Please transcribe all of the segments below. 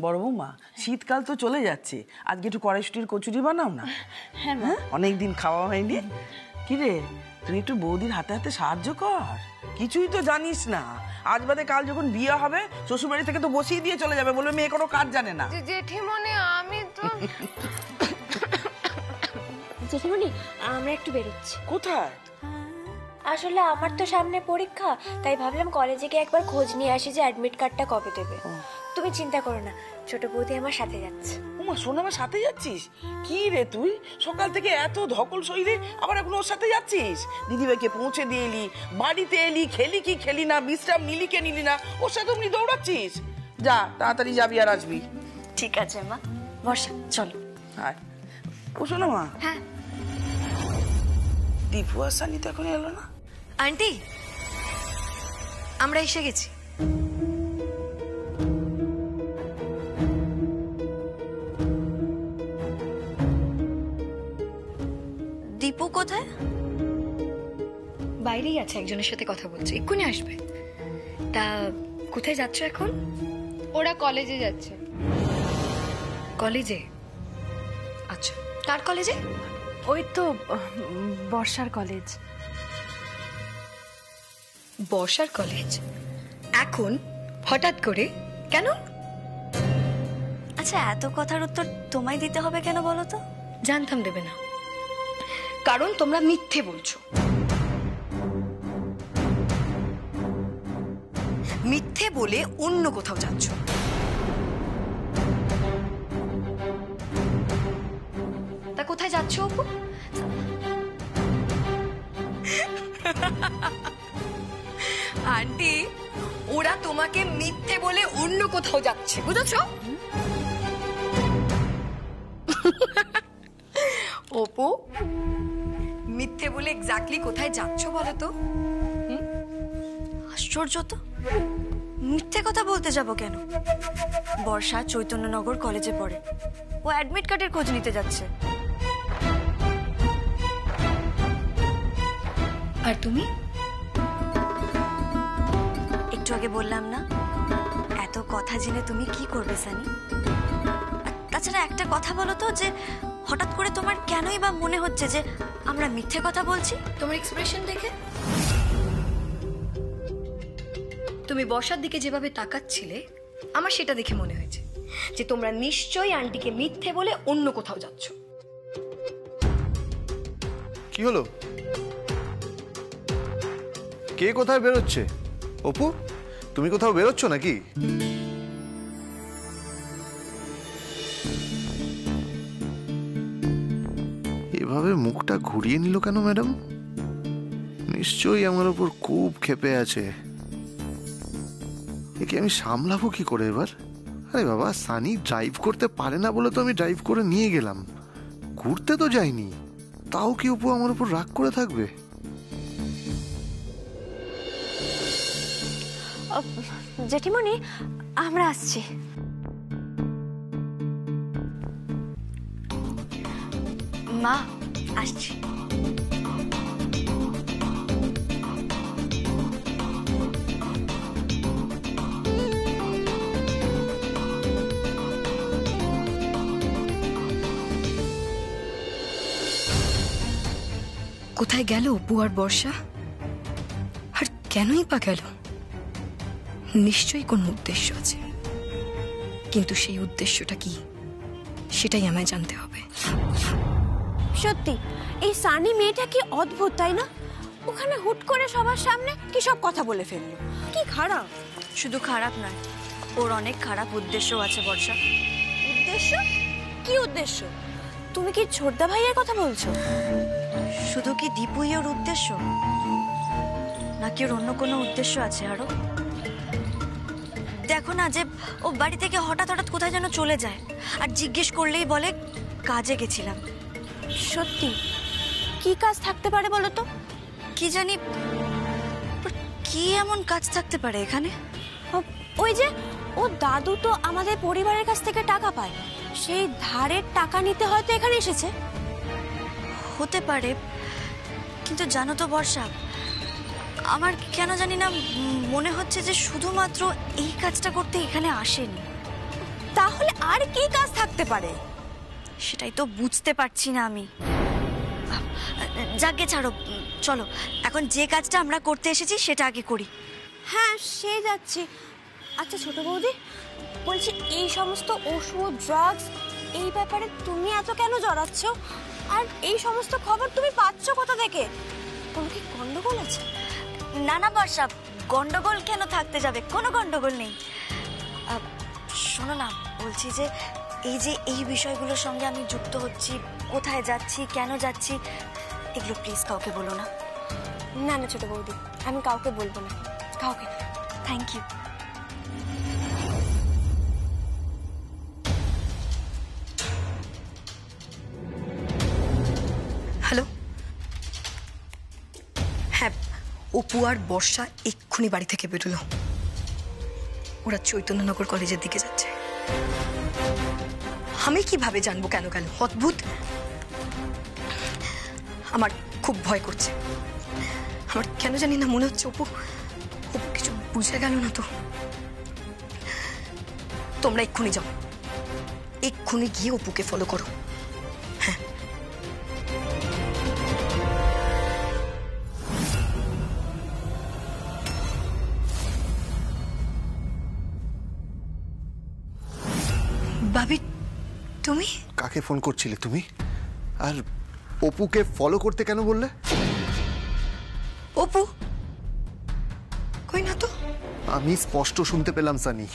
বড় বৌমা, শীতকাল তো চলে যাচ্ছে, আজকে একটু কড়াইশুটির কচুরি বানাও না। হ্যাঁ মা, অনেকদিন খাওয়া হয়নি। কিরে, তুই একটু বৌদির হাতে হাতে সাহায্য কর। কিছুই তো জানিস না, আজ বাদে কাল যখন বিয়ে হবে শ্বশুরবাড়ি থেকে তো বসিয়ে দিয়ে চলে যাবে, বলবে মেয়ে কোনো কাজ জানে না। জেঠিমণি আমি তো জেঠিমণি আমরা একটু বেরোচ্ছি। কোথায়? আসলে আমার তো সামনে পরীক্ষা, তাই ভাবলাম কলেজে গিয়ে একবার খোঁজ নিয়ে আসি যে অ্যাডমিট কার্ডটা কবে দেবে। তুমি চিন্তা করো না, ছোট বৌদি আমার সাথে যাচ্ছে। ওমা, শোন, আমার সাথে যাচ্ছিস? কি রে তুই, সকাল থেকে এত ধকল শরীরে আবার এখন ওর সাথে যাচ্ছিস? দিদিভাইকে পৌঁছে দিয়ে এলি, বাড়িতে এলি, খেলি কি খেলি না, বিশ্রাম নিলি কে নিলি না, ওর সাথে অমনি দৌড়াচ্ছিস। যা, তাড়াতাড়ি যাবি আর আসবি। ঠিক আছে মা। বর্ষা চলো। হ্যাঁ, ও শোনো মা। হ্যাঁ। দীপু আর সানি তো এখন এলো না। আন্টি, আমরা এসে গেছি। দীপু কোথায়? বাইরেই আছে, একজনের সাথে কথা বলছে, এক্ষুনি আসবে। তা কোথায় যাচ্ছ এখন? ওরা কলেজে যাচ্ছে। কলেজে? আচ্ছা, কার কলেজে? ওই তো বর্ষার কলেজ। বর্ষার কলেজ? এখন হঠাৎ করে কেন? আচ্ছা, এত কথার উত্তর তোমায় দিতে হবে কেন বলো তো? জানতাম দেবে না, কারণ তোমরা মিথ্যে বলছো। মিথ্যে বলে অন্য কোথাও যাচ্ছ। তা কোথায় যাচ্ছ অপু? আন্টি, ওরা তোমাকে মিথ্যে বলে অন্য কোথাও যাচ্ছে, বুঝেছো? অপু, মিথ্যে বলে এক্স্যাক্টলি কোথায় যাচ্ছ বলো তো? আশ্চর্য তো, মিথ্যে কথা বলতে যাব কেন? বর্ষা চৈতন্যনগর কলেজে পড়ে, ও অ্যাডমিট কার্ডের খোঁজ নিতে যাচ্ছে। আর তুমি? একটু আগে বললাম না, এত কথা জেনে তুমি কি করবে সানি? তাছাড়া একটা কথা বলো তো, যে হঠাৎ করে তোমার কেনই বা মনে হচ্ছে যে আমরা মিথ্যে কথা বলছি? তোমার এক্সপ্রেশন দেখে, তুমি বর্ষার দিকে যেভাবে তাকাচ্ছিলে, আমার সেটা দেখে মনে হয়েছে যে তোমরা নিশ্চয়ই আন্টিকে মিথ্যে বলে অন্য কোথাও যাচ্ছ। কি হলো? কে কোথায় বেরোচ্ছে? অপু, তুমি কোথাও বেরোচ্ছ নাকি? এভাবে মুখটা ঘুরিয়ে নিল কেন ম্যাডাম? নিশ্চয়ই আমার উপর খুব ক্ষেপে আছে। একে আমি সামলাবো কি করে এবার? আরে বাবা, সানি ড্রাইভ করতে পারে না বলে তো আমি ড্রাইভ করে নিয়ে গেলাম, ঘুরতে তো যাইনি। তাও কি অপু আমার উপর রাগ করে থাকবে? জেঠিমণি, আমরা আসছি। মা, আসছি। কোথায় গেল অপু আর বর্ষা? আর কেনই বা গেল? নিশ্চয়ই কোনো উদ্দেশ্য আছে, কিন্তু সেই উদ্দেশ্যটা কি সেটাই আমায় জানতে হবে। সত্যি এই সানি মেয়েটা কি অদ্ভুত, তাই না? ওখানে হুট করে সবার সামনে কি সব কথা বলে ফেললো, কি খারাপ। শুধু খারাপ নয়, ওর অনেক খারাপ উদ্দেশ্য আছে বর্ষা। উদ্দেশ্য? কি উদ্দেশ্য? তুমি কি ছোটদা ভাইয়ের কথা বলছো? শুধু কি দীপুই ওর উদ্দেশ্য, নাকি ওর অন্য কোনো উদ্দেশ্য আছে আরো? দেখো না, যে ও বাড়ি থেকে হঠাৎ হঠাৎ কোথায় যেন চলে যায়, আর জিজ্ঞেস করলেই বলে কাজে গেছিলাম। সত্যি? কি কাজ থাকতে পারে বলো তো? কি জানি, কি এমন কাজ থাকতে পারে এখানে? ওই যে ও দাদু তো আমাদের পরিবারের কাছ থেকে টাকা পায়, সেই ধারের টাকা নিতে হয়তো এখানে এসেছে। হতে পারে, কিন্তু জানো তো বর্ষা, আমার কেন জানি না মনে হচ্ছে যে শুধুমাত্র এই কাজটা করতে এখানে আসেনি। তাহলে আর কি কাজ থাকতে পারে? সেটাই তো বুঝতে পারছি না আমি। যাকে ছাড়ো, চলো এখন যে কাজটা আমরা করতে এসেছি সেটা আগে করি। হ্যাঁ, সে যাচ্ছি। আচ্ছা ছোট বৌদি, বলছি এই সমস্ত ওষুধ, ড্রাগস, এই ব্যাপারে তুমি এত কেন জড়াচ্ছ? আর এই সমস্ত খবর তুমি পাচ্ছ কোথা থেকে? কোনো কি গন্ডগোল আছে? না না বর্ষা, গন্ডগোল কেন থাকতে যাবে? কোনো গন্ডগোল নেই। শোনো না, বলছি যে এই বিষয়গুলোর সঙ্গে আমি যুক্ত হচ্ছি, কোথায় যাচ্ছি, কেন যাচ্ছি, এগুলো প্লিজ কাউকে বলো না। না না ছোট বৌদি, আমি কাউকে বলবো না, কাউকে। Thank you. হ্যালো, হ্যাঁ, অপু আর বর্ষা এক্ষুনি বাড়ি থেকে বেরোলো। ওরা চৈতন্যনগর কলেজের দিকে যাচ্ছে। আমি কিভাবে জানবো কেন গেল? অদ্ভুত। আমার খুব ভয় করছে। আমার কেন জানি না মনে হচ্ছে অপু কিছু বুঝে গেল না তো। তোমরা এক্ষুনি যাও, এক্ষুনি গিয়ে অপুকে ফলো করো। হ্যাঁ, ভাবি, তুমি কাকে ফোন করছিলে তুমি? আর অপুকে ফলো করতে কেন বললে? অপু কই না তো। আমি স্পষ্ট শুনতে পেলাম সানি,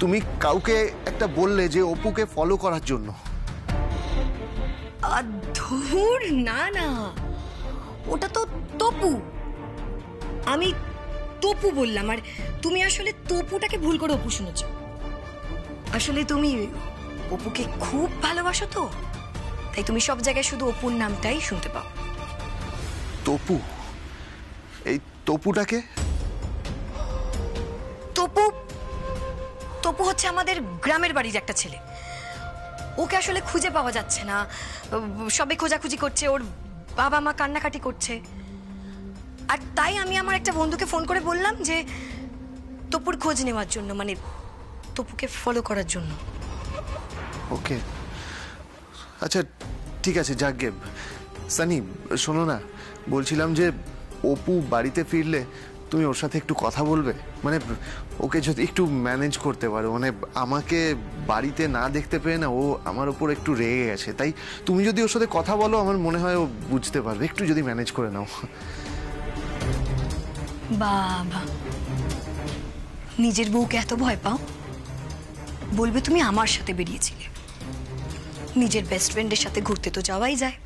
তুমি কাউকে একটা বললে যে অপুকে ফলো করার জন্য। ধুর, না না, ওটা তো তপু। আমি তপু বললাম, আর তুমি আসলে তপুটাকে ভুল করে অপু শুনেছ। আসলে তুমি অপুকে খুব ভালোবাসো তো, তাই তুমি সব জায়গায় শুধু অপুর নামটাই শুনতে পাও। তপু? এই তপুটাকে? তপু তপু হচ্ছে আমাদের গ্রামের বাড়ির একটা ছেলে। ওকে আসলে খুঁজে পাওয়া যাচ্ছে না, সবে খোঁজাখুঁজি করছে, ওর বাবা মা কান্নাকাটি করছে। আর তাই আমি আমার একটা বন্ধুকে ফোন করে বললাম যে তপুর খোঁজ নেওয়ার জন্য, মানে তপুকে ফলো করার জন্য। ওকে, আচ্ছা ঠিক আছে, যাক গে। সানি শোনো না, বলছিলাম যে অপু বাড়িতে ফিরলে তুমি ওর সাথে একটু কথা বলবে। মানে ওকে যদি একটু ম্যানেজ করতে পারো, মানে আমাকে বাড়িতে না দেখতে পেয়ে না ও আমার উপর একটু রেগে গেছে, তাই তুমি যদি ওর সাথে কথা বলো আমার মনে হয় ও বুঝতে পারবে। একটু যদি ম্যানেজ করে নাও। বাবা, নিজের বউকে এত ভয় পাও? বলবে তুমি আমার সাথে বেরিয়েছিলে। নিজের বেস্ট ফ্রেন্ডের সাথে ঘুরতে তো যাওয়াই যায়।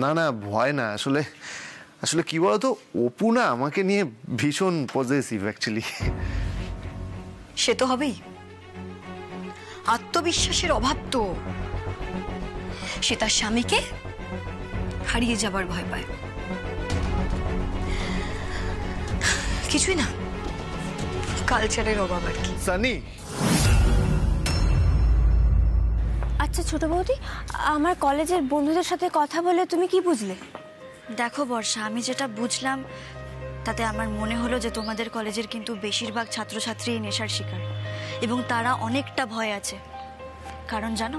না না, ভয় না, আসলে আসলে কি বলতো, অপু না আমাকে নিয়ে ভীষণ পজেসিভ অ্যাকচুয়ালি। সে তো হবেই, আত্মবিশ্বাসের অভাব তো। সে তার স্বামীকে হারিয়ে যাবার ভয় পায়। কিছুই না, কালচারের অভাব আর কি। সানি, আচ্ছা ছোট বৌদি, আমার কলেজের বন্ধুদের সাথে কথা বলে তুমি কি বুঝলে? দেখো বর্ষা, আমি যেটা বুঝলাম তাতে আমার মনে হলো যে তোমাদের কলেজের কিন্তু বেশিরভাগ ছাত্রছাত্রী এই নেশার শিকার, এবং তারা অনেকটা ভয় আছে। কারণ জানো,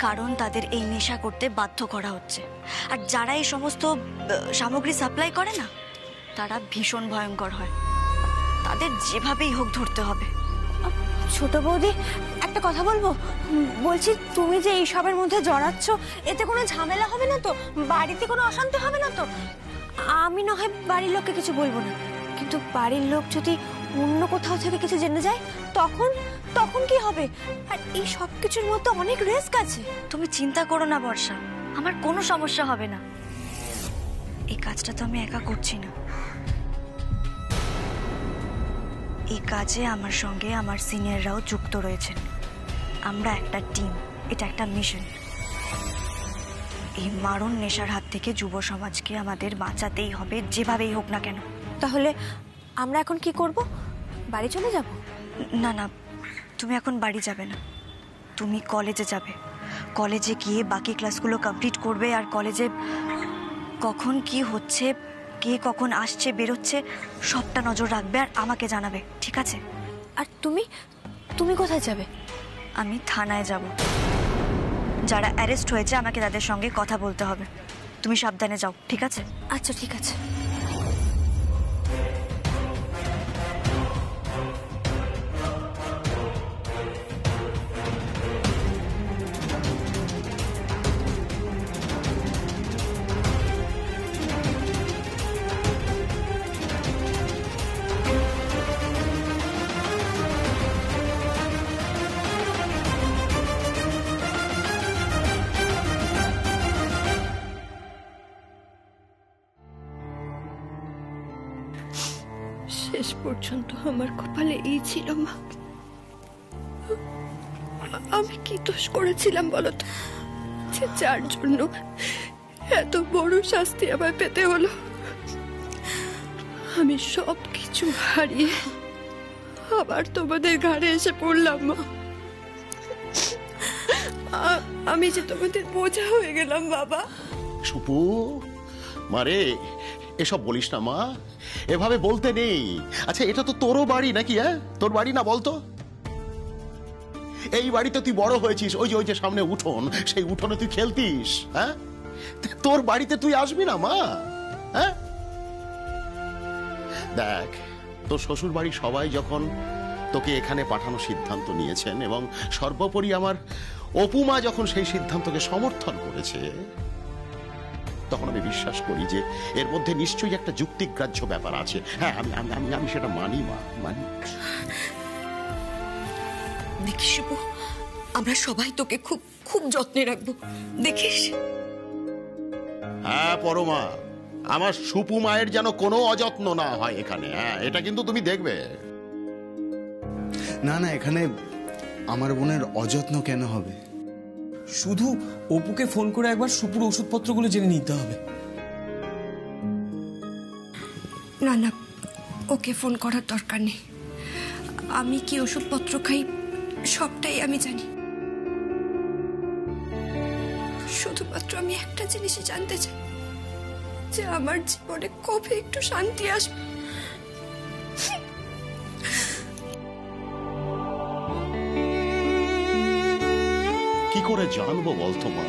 কারণ তাদের এই নেশা করতে বাধ্য করা হচ্ছে। আর যারা এই সমস্ত সামগ্রী সাপ্লাই করে না, তারা ভীষণ ভয়ঙ্কর হয়। তাদের যেভাবেই হোক ধরতে হবে। ছোট বৌদি, একটা কথা বলবো? বলছি, তুমি যে এইসবের মধ্যে জড়াচ্ছ, এতে কোনো ঝামেলা হবে না তো? বাড়িতে কোনো অশান্তি হবে না তো? আমি না হয় বাড়ির লোককে কিছু বলবো না, কিন্তু বাড়ির লোক যদি অন্য কোথাও থেকে কিছু জেনে যায়, তখন তখন কি হবে? আর এই সব কিছুর মধ্যে অনেক রিস্ক আছে। তুমি চিন্তা করো না বর্ষা, আমার কোনো সমস্যা হবে না। এই কাজটা তো আমি একা করছি না, এই কাজে আমার সঙ্গে আমার সিনিয়ররাও যুক্ত রয়েছেন। আমরা একটা টিম, এটা একটা মিশন। এই মারণ নেশার হাত থেকে যুব সমাজকে আমাদের বাঁচাতেই হবে, যেভাবেই হোক না কেন। তাহলে আমরা এখন কি করব? বাড়ি চলে যাব? না না, তুমি এখন বাড়ি যাবে না, তুমি কলেজে যাবে। কলেজে গিয়ে বাকি ক্লাসগুলো কমপ্লিট করবে, আর কলেজে কখন কি হচ্ছে, কে কখন আসছে বেরোচ্ছে, সবটা নজর রাখবে আর আমাকে জানাবে, ঠিক আছে? আর তুমি তুমি কোথায় যাবে? আমি থানায় যাব। যারা অ্যারেস্ট হয়েছে আমাকে তাদের সঙ্গে কথা বলতে হবে। তুমি সাবধানে যাও, ঠিক আছে? আচ্ছা ঠিক আছে। শেষ পর্যন্ত আমার কপালে এই ছিল মা। আমি কি দোষ করেছিলাম বলতো, যে যার জন্য এত বড় শাস্তি আমায় পেতে হলো? আমি সব কিছু হারিয়ে আবার তোমাদের ঘাড়ে এসে পড়লাম মা। আমি যে তোমাদের বোঝা হয়ে গেলাম বাবা। সুপু মারে, এসব বলিস না মা, এভাবে বলতে নেই। আচ্ছা, এটা তো তোরও বাড়ি নাকি? হ্যাঁ, তোর বাড়ি না বলতো? এই বাড়িতে তুই বড় হয়েছিস, ওই যে সামনে উঠোন, সেই উঠোনে তুই খেলতিস। হ্যাঁ, তোর বাড়িতে তুই আসবি না মা? হ্যাঁ, দেখ, তোর শ্বশুর বাড়ি সবাই যখন তোকে এখানে পাঠানোর সিদ্ধান্ত নিয়েছেন, এবং সর্বোপরি আমার অপু মা যখন সেই সিদ্ধান্তকে সমর্থন করেছে, তখন আমি বিশ্বাস করি যে এর মধ্যে নিশ্চয়ই একটা যুক্তিগ্রাহ্য ব্যাপার আছে। হ্যাঁ, আমি সেটা মানি মা, মানি। দেখিস শুভ, আমরা সবাই তোকে খুব খুব যত্নে রাখবো, দেখিস? হ্যাঁ পরমা, আমার সুপু মায়ের যেন কোনো অযত্ন না হয় এখানে। হ্যাঁ, এটা কিন্তু তুমি দেখবে। না না, এখানে আমার বোনের অযত্ন কেন হবে? শুধু অপুকে ফোন করে একবার সুপুর ওষুধপত্রগুলো জেনে নিতে হবে। না না, ওকে ফোন করার দরকার নেই। আমি কি ওষুধপত্র খাই সবটাই আমি জানি। শুধুমাত্র আমি একটা জিনিসই জানতে চাই, যে আমার জীবনে কবে একটু শান্তি আসবে। কি করে জানবো বলতো মা?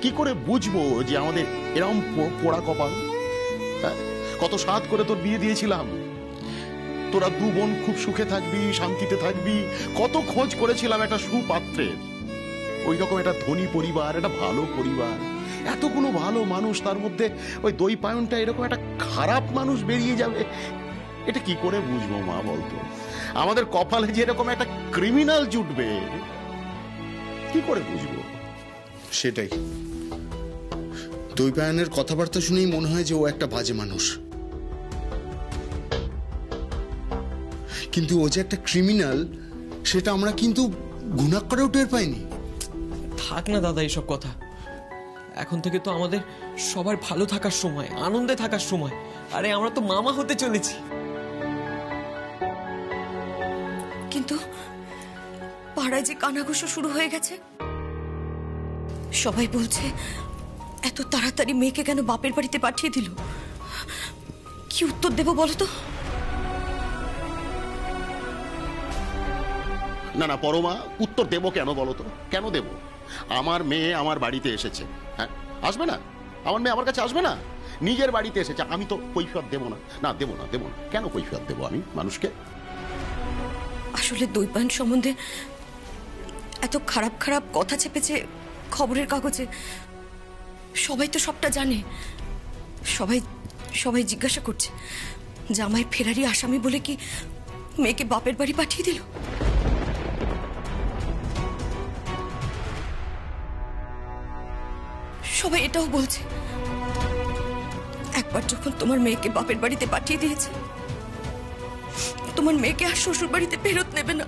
কি করে বুঝবো যে আমাদের এরকম পোড়া কপাল? হ্যাঁ, কত সাধ করে তোর বিয়ে দিয়েছিলাম, তোরা দু বোন খুব সুখে থাকবি, শান্তিতে থাকবি। কত খোঁজ করেছিলাম একটা সুপাত্রের, ওই রকম একটা ধনী পরিবার, একটা ভালো পরিবার, এতগুলো ভালো মানুষ, তার মধ্যে ওই দই পায়নটা এরকম একটা খারাপ মানুষ বেরিয়ে যাবে। এটা কি করে বুঝবো মা বলতো? আমাদের কপালে যে এরকম একটা ক্রিমিনাল জুটবে, কি করে বুঝবো? সেটাই, দৈপায়নের কথাবার্তা শুনেই মনে হয় যে ও একটা বাজে মানুষ, কিন্তু ও যে একটা ক্রিমিনাল সেটা আমরা কিন্তু ঘুণাক্ষরেও টের পাইনি। থাক না দাদা এইসব কথা, এখন থেকে তো আমাদের সবার ভালো থাকার সময়, আনন্দে থাকার সময়। আরে আমরা তো মামা হতে চলেছি। কিন্তু পাড়ায় যে কানাঘুষো শুরু হয়ে গেছে, সবাই বলছে এত তাড়াতাড়ি মেয়েকে কেন বাপের বাড়িতে পাঠিয়ে দিল। কি উত্তর দেব বলো তো? না না পরমা, উত্তর দেবো কেন বলো তো? কেন দেব? আমার মেয়ে আমার বাড়িতে এসেছে। হ্যাঁ, আসবে না? আমার মেয়ে আমার কাছে আসবে না? নিজের বাড়িতে এসেছে, আমি তো কৈফিয়ত দেবো না? না, দেবো না, দেবো না। কেন কৈফিয়ত দেবো আমি মানুষকে? আসলে দৈপায়ন সম্বন্ধে এত খারাপ খারাপ কথা চেপেছে খবরের কাগজে, সবাই তো সবটা জানে। সবাই সবাই জিজ্ঞাসা করছে, জামাই ফেরারি আসামি বলে কি মেয়েকে বাপের বাড়ি পাঠিয়ে দিল? সবাই এটাও বলছে, একবার যখন তোমার মেয়েকে বাপের বাড়িতে পাঠিয়ে দিয়েছে, তোমার মেয়েকে আর শ্বশুর বাড়িতে ফেরত নেবে না।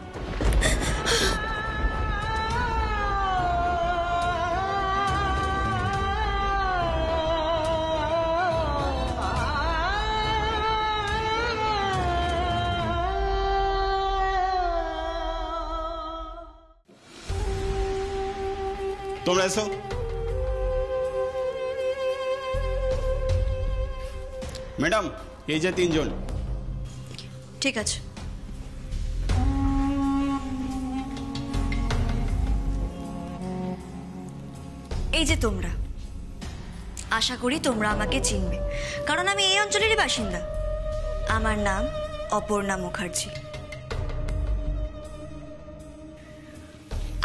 তোমরা এসো। ম্যাডাম, এই যে তিনজন। ঠিক আছে। এই যে তোমরা, আশা করি তোমরা আমাকে চিনবে, কারণ আমি এই অঞ্চলেরই বাসিন্দা। আমার নাম অপর্ণা মুখার্জি।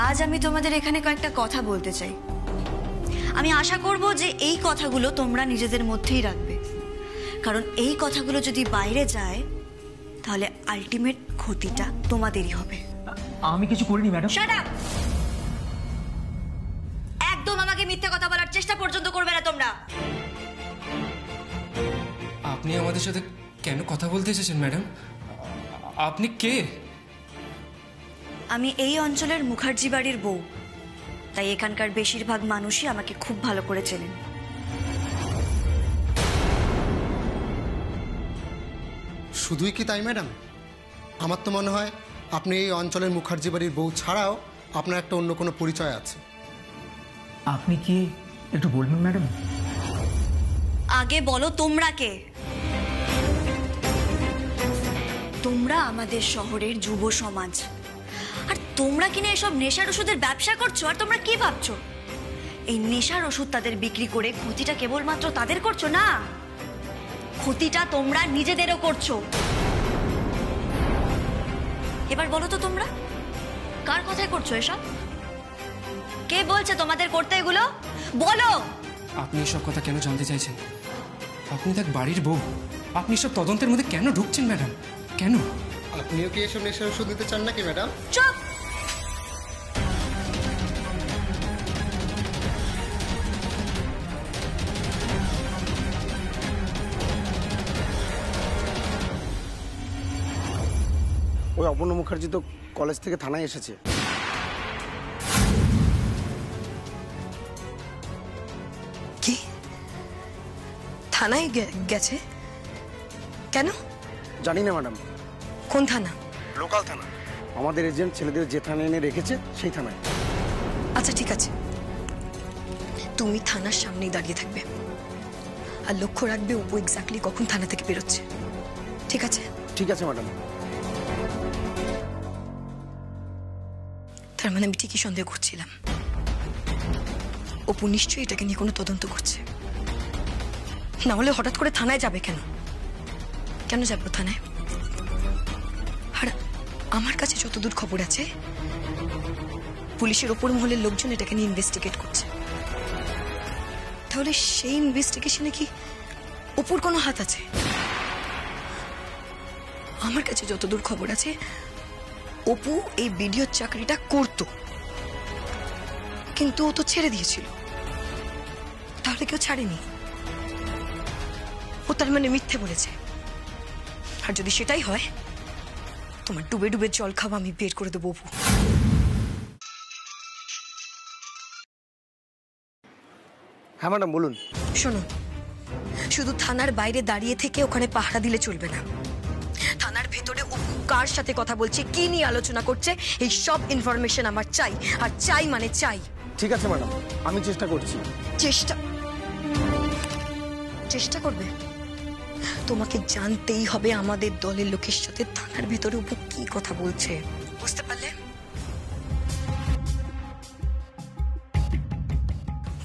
আজ আমি তোমাদের এখানে কয়েকটা কথা বলতে চাই। আমি আশা করব যে এই কথাগুলো তোমরা নিজেদের মধ্যেই রাখবে, কারণ এই কথাগুলো যদি বাইরে যায় তাহলে আলটিমেট ক্ষতিটা তোমাদেরই হবে। আমি কিছু করিনি ম্যাডাম। Shut up! একদম আমাকে মিথ্যে কথা বলার চেষ্টা পর্যন্ত করবে না তোমরা। আপনি আমাদের সাথে কেন কথা বলতে এসেছেন ম্যাডাম? আপনি কে? আমি এই অঞ্চলের মুখার্জি বাড়ির বউ, তাই এখানকার বেশিরভাগ মানুষই আমাকে খুব ভালো করে চেনেন। শুধুই কি তাই ম্যাডাম? আমার তো মনে হয় আপনি এই অঞ্চলের মুখার্জি বাড়ির বউ ছাড়াও আপনার একটা অন্য কোনো পরিচয় আছে। আপনি কি একটু বলবেন ম্যাডাম? আগে বলো তোমরা কে? তোমরা আমাদের শহরের যুব সমাজ, আর তোমরা কিনা এসব নেশার ওষুধের ব্যবসা করছো। আর তোমরা কি ভাবছো এই নেশার ওষুধ তাদের বিক্রি করে ক্ষতিটা কেবলমাত্র তাদের করছো? না, ক্ষতিটা তোমরা নিজেদেরও করছো। এবার বলো তো তোমরা কার কথায় করছো এসব? কে বলছে তোমাদের করতে এগুলো? বলো। আপনি এসব কথা কেন জানতে চাইছেন? আপনি তার বাড়ির বউ, আপনি সব তদন্তের মধ্যে কেন ঢুকছেন ম্যাডাম? কেন? আপনিও কি এসব নেশার ওষুধ দিতে চান নাকি ম্যাডাম? চুপ! ওই অপর্ণা মুখার্জি তো কলেজ থেকে থানায় এসেছে। কি? থানায় গেছে? কেন? জানি না ম্যাডাম। কোন থানা? লোকাল থানা। আমাদের এজেন্ট ছেলেদের যে থানায় এনে রেখেছে সেই থানায়। আচ্ছা ঠিক আছে, তুমি থানার সামনেই দাঁড়িয়ে থাকবে আর লক্ষ্য রাখবে অপু এক্স্যাক্টলি কখন থানা থেকে বেরোচ্ছে। ঠিক আছে? ঠিক আছে ম্যাডাম। তার মানে আমি ঠিকই সন্দেহ করছিলাম, অপু নিশ্চয়ই এটাকে নিয়ে কোনো তদন্ত করছে। না হলে হঠাৎ করে থানায় যাবে কেন? কেন যাবো থানায়? আর আমার কাছে যতদূর খবর আছে পুলিশের ওপর মহলের লোকজন এটাকে নিয়ে ইনভেস্টিগেট করছে। তাহলে সেই ইনভেস্টিগেশনে কি অপুর কোনো হাত আছে? আমার কাছে যতদূর খবর আছে অপু এই ভিডিওর চাকরিটা করত, কিন্তু ও তো ছেড়ে দিয়েছিল। তাহলে কেউ ছাড়েনি, ও তার মানে মিথ্যে বলেছে। আর যদি সেটাই হয় তোমার ডুবে ডুবে জল খাওয়া আমি বের করে দেবো অপু। হ্যাঁ ম্যাডাম বলুন। শোনো, শুধু থানার বাইরে দাঁড়িয়ে থেকে ওখানে পাহারা দিলে চলবে না। থানার ভেতরে অপু কার সাথে কথা বলছে, কি নিয়ে আলোচনা করছে, এই সব ইনফরমেশন আমার চাই। আর চাই মানে চাই। ঠিক আছে ম্যাডাম, আমি চেষ্টা করছি। চেষ্টা করবে? তোমাকে জানতেই হবে আমাদের দলের লোকের সাথে থানার ভেতরে অপু কি কথা বলছে। বুঝতে পারলে?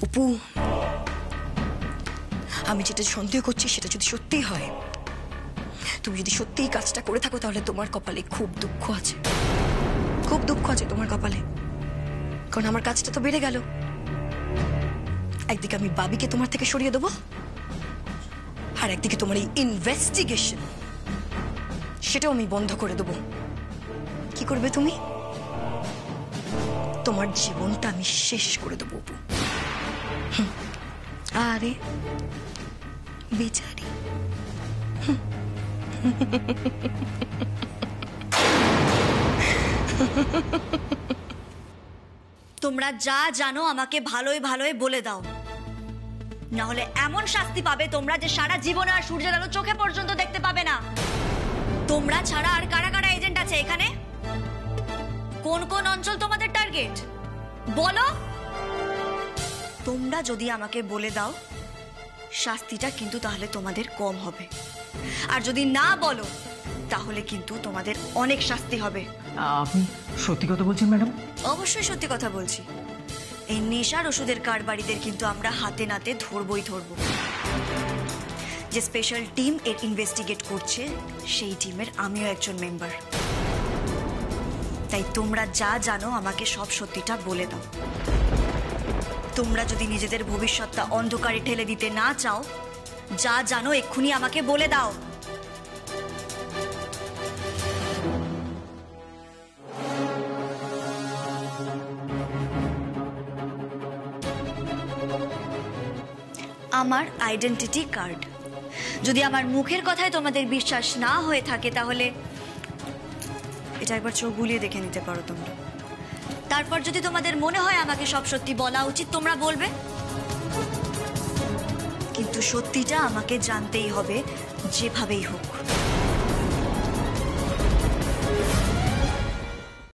অপু, আমি যেটা সন্দেহ করছি সেটা যদি সত্যিই হয়, তুমি যদি সত্যিই কাজটা করে থাকো, তাহলে তোমার কপালে খুব দুঃখ আছে। খুব দুঃখ আছে তোমার কপালে, কারণ আমার কাজটা তো বেড়ে গেল। একদিকে আমি বাবিকে তোমার থেকে সরিয়ে দেবো, আর একদিকে তোমার এই ইনভেস্টিগেশন সেটাও আমি বন্ধ করে দেবো। কি করবে তুমি? তোমার জীবনটা আমি শেষ করে দেবো অপু। আরে বেচারি। তোমরা যা জানো আমাকে ভালোই ভালোই বলে দাও, না হলে এমন শাস্তি পাবে তোমরা যে সারা জীবনে আর সূর্যের আলো চোখে পর্যন্ত দেখতে পাবে না। তোমরা ছাড়া আর কারা কারা এজেন্ট আছে এখানে? কোন কোন অঞ্চল তোমাদের টার্গেট বলো। তোমরা যদি আমাকে বলে দাও শাস্তিটা কিন্তু তাহলে তোমাদের কম হবে, আর যদি না বলো তাহলে কিন্তু তোমাদের অনেক শাস্তি হবে। আপনি সত্যি কথা বলছেন ম্যাডাম? অবশ্যই সত্যি কথা বলছি। এই নেশার ওষুধের কারবারিদের কিন্তু আমরা হাতে নাতে ধরবই ধরবো। যে স্পেশাল টিম এর ইনভেস্টিগেট করছে সেই টিমের আমিও একজন মেম্বার। তাই তোমরা যা জানো আমাকে সব সত্যিটা বলে দাও। তোমরা যদি নিজেদের ভবিষ্যৎটা অন্ধকারে ঠেলে দিতে না চাও, যা জানো এক্ষুনি আমাকে বলে দাও। আমার আইডেন্টিটি কার্ড। যদি আমার মুখের কথায় তোমাদের বিশ্বাস না হয়ে থাকে তাহলে এটা একবার চোখ বুলিয়ে দেখে নিতে পারো তোমরা। তারপর যদি তোমাদের মনে হয় আমাকে সব সত্যি বলা উচিত তোমরা বলবে, কিন্তু সত্যিটা আমাকে জানতেই হবে যেভাবেই হোক।